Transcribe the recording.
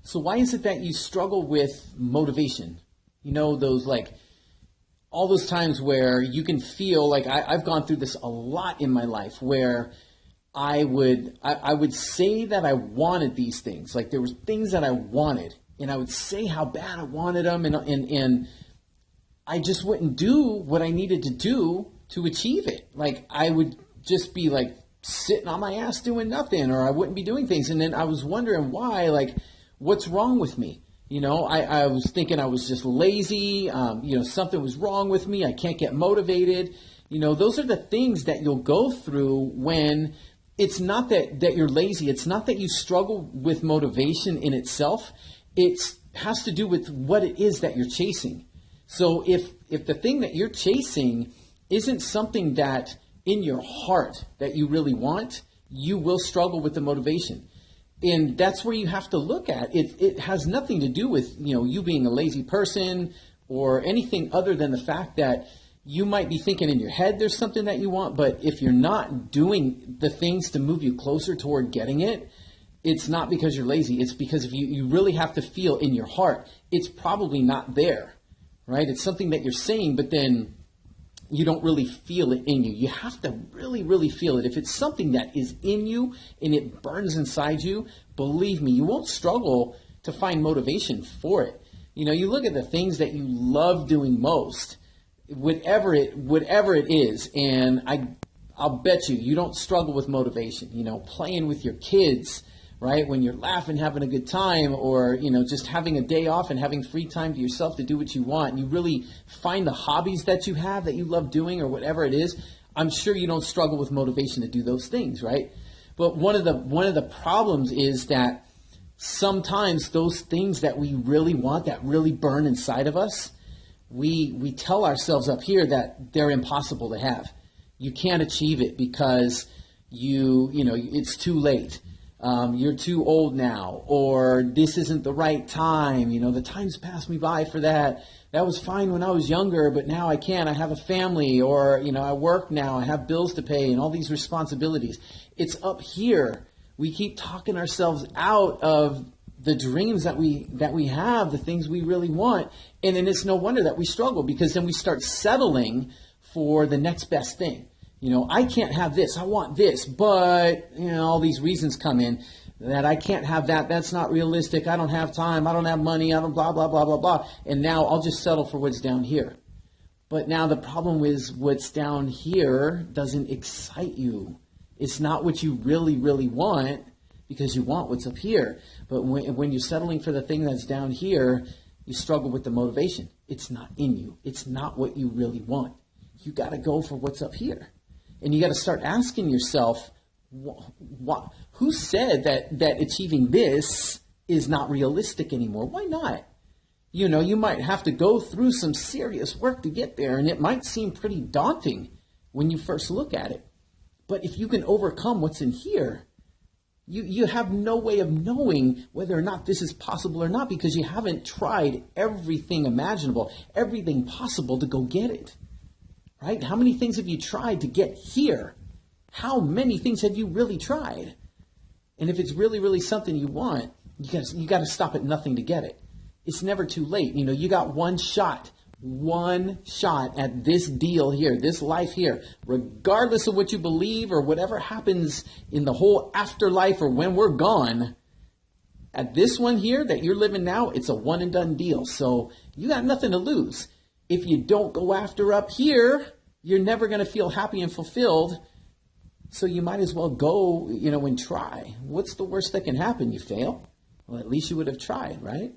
So why is it that you struggle with motivation? You know, those like all those times where you can feel like I've gone through this a lot in my life where I would say that I wanted these things. Like there was things that I wanted and I would say how bad I wanted them and I just wouldn't do what I needed to do to achieve it. Like I would just be like sitting on my ass doing nothing, or I wouldn't be doing things. And then I was wondering why, like, what's wrong with me? You know, I was thinking I was just lazy. Something was wrong with me. I can't get motivated. You know, those are the things that you'll go through when it's not that you're lazy. It's not that you struggle with motivation in itself. It has to do with what it is that you're chasing. So if the thing that you're chasing isn't something that in your heart that you really want, you will struggle with the motivation. And that's where you have to look at it. It has nothing to do with, you being a lazy person or anything other than the fact that you might be thinking in your head there's something that you want, but if you're not doing the things to move you closer toward getting it, it's not because you're lazy. It's because if you really have to feel in your heart, it's probably not there, right? It's something that you're saying, but then you don't really feel it in you. You have to really, really feel it. If it's something that is in you and it burns inside you, believe me, you won't struggle to find motivation for it. You look at the things that you love doing most, whatever it is, and I'll bet you don't struggle with motivation. Playing with your kids, right? When you're laughing, having a good time, or, just having a day off and having free time to yourself to do what you want. And you really find the hobbies that you have that you love doing or whatever it is. I'm sure you don't struggle with motivation to do those things, right? But one of the problems is that sometimes those things that we really want, that really burn inside of us, we tell ourselves up here that they're impossible to have. You can't achieve it because it's too late. You're too old now, or this isn't the right time. The time's passed me by for that. That was fine when I was younger, but now I can't. I have a family, or, I work now. I have bills to pay and all these responsibilities. It's up here. We keep talking ourselves out of the dreams that we have, the things we really want. And then it's no wonder that we struggle, because then we start settling for the next best thing. I can't have this. I want this, but, all these reasons come in that I can't have that. That's not realistic. I don't have time. I don't have money. I don't blah, blah, blah, blah, blah. And now I'll just settle for what's down here. But now the problem is what's down here doesn't excite you. It's not what you really, really want, because you want what's up here. But when you're settling for the thing that's down here, you struggle with the motivation. It's not in you. It's not what you really want. You got to go for what's up here. And you got to start asking yourself, who said that achieving this is not realistic anymore? Why not? You might have to go through some serious work to get there, and it might seem pretty daunting when you first look at it. But if you can overcome what's in here, you have no way of knowing whether or not this is possible or not, because you haven't tried everything imaginable, everything possible to go get it. Right? How many things have you tried to get here? How many things have you really tried? And if it's really, really something you want, you got to stop at nothing to get it. It's never too late. You got one shot at this deal here, this life here, regardless of what you believe or whatever happens in the whole afterlife or when we're gone. At this one here that you're living now, it's a one and done deal. So you got nothing to lose. If you don't go after up here, you're never going to feel happy and fulfilled. So you might as well go, and try. What's the worst that can happen? You fail? Well, at least you would have tried, right?